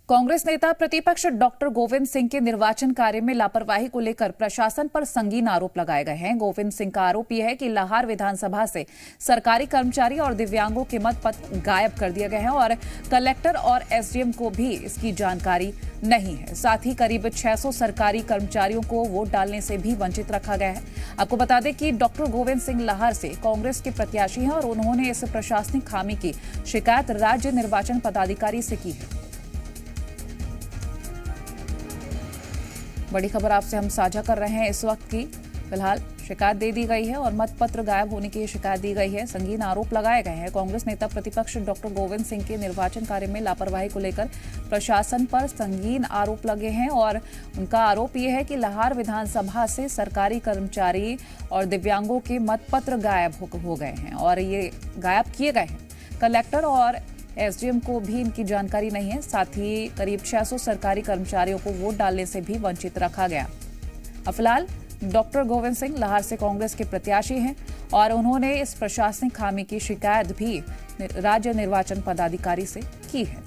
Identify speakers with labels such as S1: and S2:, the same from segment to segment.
S1: कांग्रेस नेता प्रतिपक्ष डॉक्टर गोविंद सिंह के निर्वाचन कार्य में लापरवाही को लेकर प्रशासन पर संगीन आरोप लगाए गए हैं। गोविंद सिंह का आरोप यह है कि लाहार विधानसभा से सरकारी कर्मचारी और दिव्यांगों के मत पत्र गायब कर दिए गए हैं और कलेक्टर और एसडीएम को भी इसकी जानकारी नहीं है। साथ ही करीब 600 सरकारी कर्मचारियों को वोट डालने से भी वंचित रखा गया है। आपको बता दें कि डॉक्टर गोविंद सिंह लाहार से कांग्रेस के प्रत्याशी हैं और उन्होंने इस प्रशासनिक खामी की शिकायत राज्य निर्वाचन पदाधिकारी से की है। बड़ी खबर आपसे हम साझा कर रहे हैं इस वक्त की। फिलहाल शिकायत दे दी गई है और मतपत्र गायब होने की शिकायत दी गई है। संगीन आरोप लगाए गए हैं। कांग्रेस नेता प्रतिपक्ष डॉक्टर गोविंद सिंह के निर्वाचन कार्य में लापरवाही को लेकर प्रशासन पर संगीन आरोप लगे हैं और उनका आरोप यह है कि लाहार विधानसभा से सरकारी कर्मचारी और दिव्यांगों के मतपत्र गायब हो गए हैं और ये गायब किए गए हैं। कलेक्टर और एसडीएम को भी इनकी जानकारी नहीं है। साथ ही करीब 600 सरकारी कर्मचारियों को वोट डालने से भी वंचित रखा गया। फिलहाल डॉक्टर गोविंद सिंह लाहार से कांग्रेस के प्रत्याशी हैं और उन्होंने इस प्रशासनिक खामी की शिकायत भी राज्य निर्वाचन पदाधिकारी से की है।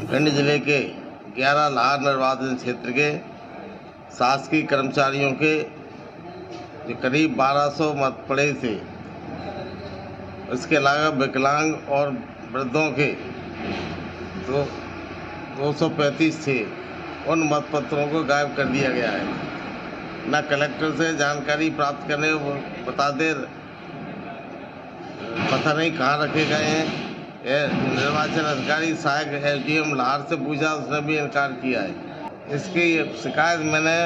S2: भिंड जिले के 11 लाहार निर्वाचन क्षेत्र के शासकीय कर्मचारियों के जो करीब 1200 मत पड़े थे, इसके अलावा विकलांग और वृद्धों के 235 थे, उन मतपत्रों को गायब कर दिया गया है। न कलेक्टर से जानकारी प्राप्त करने बता दे, पता नहीं कहाँ रखे गए हैं। निर्वाचन अधिकारी सहायक एसडीएम लाहार से पूछा, उसने भी इनकार किया है। इसकी शिकायत मैंने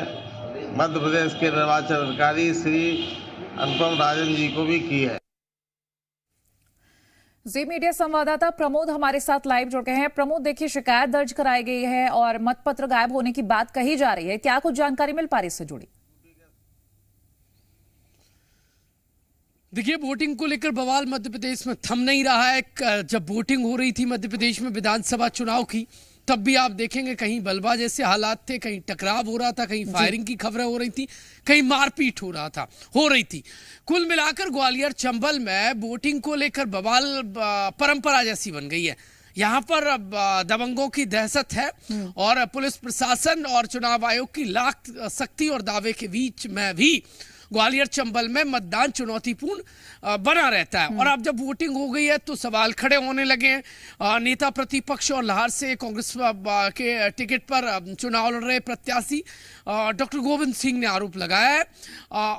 S2: मध्य प्रदेश के निर्वाचन अधिकारी श्री अनुपम राजन जी को भी की है।
S1: जी मीडिया संवाददाता प्रमोद हमारे साथ लाइव जुड़ गए हैं। प्रमोद, देखिए शिकायत दर्ज कराई गई है और मतपत्र गायब होने की बात कही जा रही है, क्या कुछ जानकारी मिल पा रही इससे जुड़ी?
S3: देखिए, वोटिंग को लेकर बवाल मध्य प्रदेश में थम नहीं रहा है। जब वोटिंग हो रही थी मध्य प्रदेश में विधानसभा चुनाव की, तब भी आप देखेंगे कहीं बलबा जैसे हालात थे, कहीं टकराव हो रहा था, कहीं फायरिंग की खबरें हो रही थी, कहीं मारपीट हो रही थी। कुल मिलाकर ग्वालियर चंबल में वोटिंग को लेकर बवाल परंपरा जैसी बन गई है। यहाँ पर दबंगों की दहशत है और पुलिस प्रशासन और चुनाव आयोग की लाख सख्ती और दावे के बीच में भी ग्वालियर चंबल में मतदान चुनौतीपूर्ण बना रहता है। और अब जब वोटिंग हो गई है तो सवाल खड़े होने लगे हैं। नेता प्रतिपक्ष और लाहार से कांग्रेस के टिकट पर चुनाव लड़ रहे प्रत्याशी डॉक्टर गोविंद सिंह ने आरोप लगाया है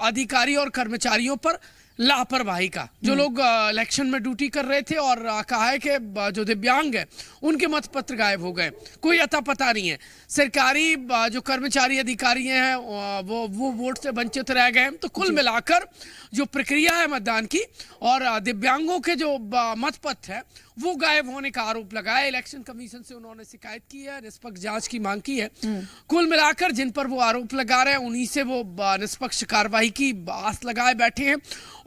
S3: अधिकारी और कर्मचारियों पर लापरवाही का। जो लोग इलेक्शन में ड्यूटी कर रहे थे और कहा है कि जो दिव्यांग है उनके मतपत्र गायब हो गए, कोई अता पता नहीं है। सरकारी जो कर्मचारी अधिकारी हैं वो वोट से वंचित रह गए। तो कुल मिलाकर जो प्रक्रिया है मतदान की और दिव्यांगों के जो मतपत्र है वो गायब होने का आरोप लगाया। इलेक्शन कमीशन से उन्होंने शिकायत की है, निष्पक्ष जांच की मांग की है। कुल मिलाकर जिन पर वो आरोप लगा रहे हैं उन्हीं से वो निष्पक्ष कार्रवाई की आस लगाए बैठे हैं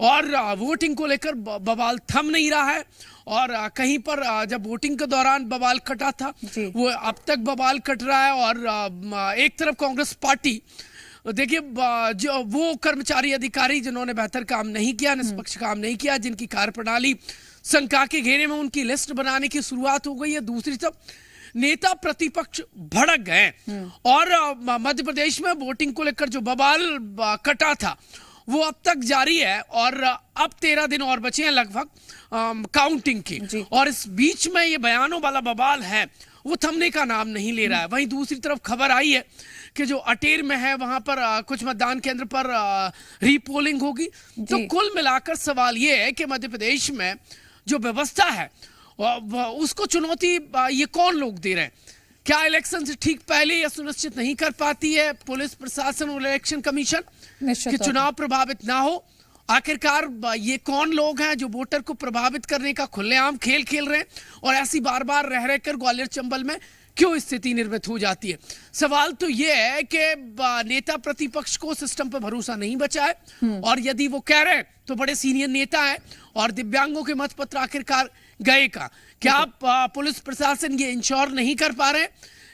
S3: और वोटिंग को लेकर बवाल थम नहीं रहा है। और कहीं पर जब वोटिंग के दौरान बवाल कटा था, वो अब तक बवाल कट रहा है। और एक तरफ कांग्रेस पार्टी, देखिए, जो वो कर्मचारी अधिकारी जिन्होंने बेहतर काम नहीं किया, निष्पक्ष काम नहीं किया, जिनकी कार्यप्रणाली शंका के घेरे में, उनकी लिस्ट बनाने की शुरुआत हो गई है। दूसरी तरफ नेता प्रतिपक्ष भड़क गए और मध्य प्रदेश में वोटिंग को लेकर जो बवाल कटा था वो अब तक जारी है और अब 13 दिन और बचे हैं लगभग काउंटिंग की। और इस बीच में ये बयानों वाला बवाल है वो थमने का नाम नहीं ले रहा है। वहीं दूसरी तरफ खबर आई है कि जो अटेर में है वहां पर कुछ मतदान केंद्र पर रीपोलिंग होगी। तो कुल मिलाकर सवाल ये है कि मध्य प्रदेश में जो व्यवस्था है उसको चुनौती ये कौन लोग दे रहे हैं? क्या इलेक्शन से ठीक पहले यह सुनिश्चित नहीं कर पाती है पुलिस प्रशासन और इलेक्शन कमीशन कि चुनाव प्रभावित ना हो? आखिरकार ये कौन लोग हैं जो वोटर को प्रभावित करने का खुलेआम खेल खेल रहे हैं और ऐसी बार बार रह रहकर ग्वालियर चंबल में क्यों स्थिति निर्मित हो जाती है? सवाल तो ये है कि नेता प्रतिपक्ष को सिस्टम पर भरोसा नहीं बचा है और यदि वो कह रहे हैं तो बड़े सीनियर नेता हैं और दिव्यांगों के मतपत्र आखिरकार गए का क्या पुलिस प्रशासन ये इंश्योर नहीं कर पा रहे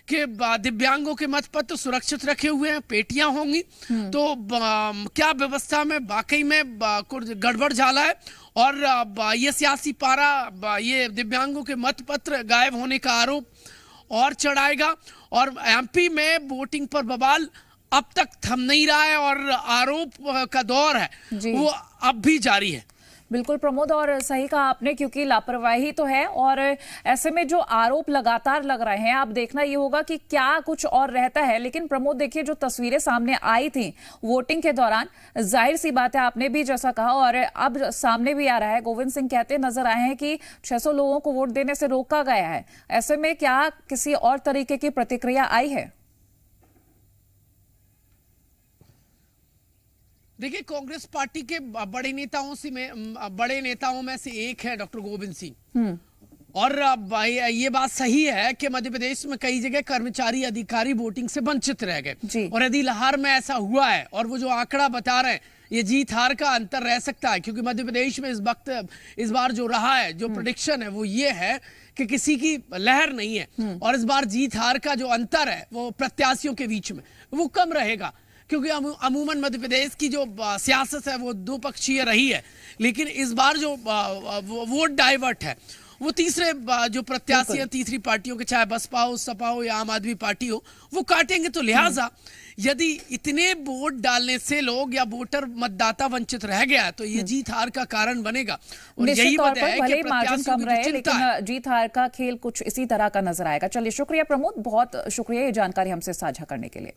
S3: कि दिव्यांगों के मतपत्र सुरक्षित रखे हुए हैं, पेटियां होंगी, तो क्या व्यवस्था में वाकई में कुछ गड़बड़ झाला है और ये सियासी पारा ये दिव्यांगों के मतपत्र गायब होने का आरोप और चढ़ाएगा। और एमपी में वोटिंग पर बवाल अब तक थम नहीं रहा है और आरोप का दौर है वो अब भी जारी है।
S1: बिल्कुल प्रमोद, और सही कहा आपने, क्योंकि लापरवाही तो है और ऐसे में जो आरोप लगातार लग रहे हैं, अब देखना ये होगा कि क्या कुछ और रहता है। लेकिन प्रमोद देखिए, जो तस्वीरें सामने आई थी वोटिंग के दौरान, जाहिर सी बात है, आपने भी जैसा कहा और अब सामने भी आ रहा है, गोविंद सिंह कहते नजर आए हैं कि 600 लोगों को वोट देने से रोका गया है। ऐसे में क्या किसी और तरीके की प्रतिक्रिया आई है?
S3: देखिए, कांग्रेस पार्टी के बड़े नेताओं में से एक है डॉक्टर गोविंद सिंह, और ये बात सही है कि मध्य प्रदेश में कई जगह कर्मचारी अधिकारी वोटिंग से वंचित रह गए, और यदि लाहौर में ऐसा हुआ है और वो जो आंकड़ा बता रहे हैं, ये जीत हार का अंतर रह सकता है, क्योंकि मध्य प्रदेश में इस बार जो रहा है, जो प्रेडिक्शन है वो ये है कि किसी की लहर नहीं है, और इस बार जीत हार का जो अंतर है वो प्रत्याशियों के बीच में वो कम रहेगा, क्योंकि अमूमन मध्य प्रदेश की जो सियासत है वो दो पक्षीय रही है। लेकिन इस बार जो वोट डाइवर्ट है वो तीसरे जो प्रत्याशी हैं, तीसरी पार्टियों के, चाहे बसपा हो, सपा हो या आम आदमी पार्टी हो, वो काटेंगे। तो लिहाजा यदि इतने वोट डालने से लोग या वोटर मतदाता वंचित रह गया तो ये जीत हार का कारण बनेगा, और यही वजह है कि
S1: मार्जिन कम रहे, लेकिन जीत हार का खेल कुछ इसी तरह का नजर आएगा। चलिए, शुक्रिया प्रमोद, बहुत शुक्रिया ये जानकारी हमसे साझा करने के लिए।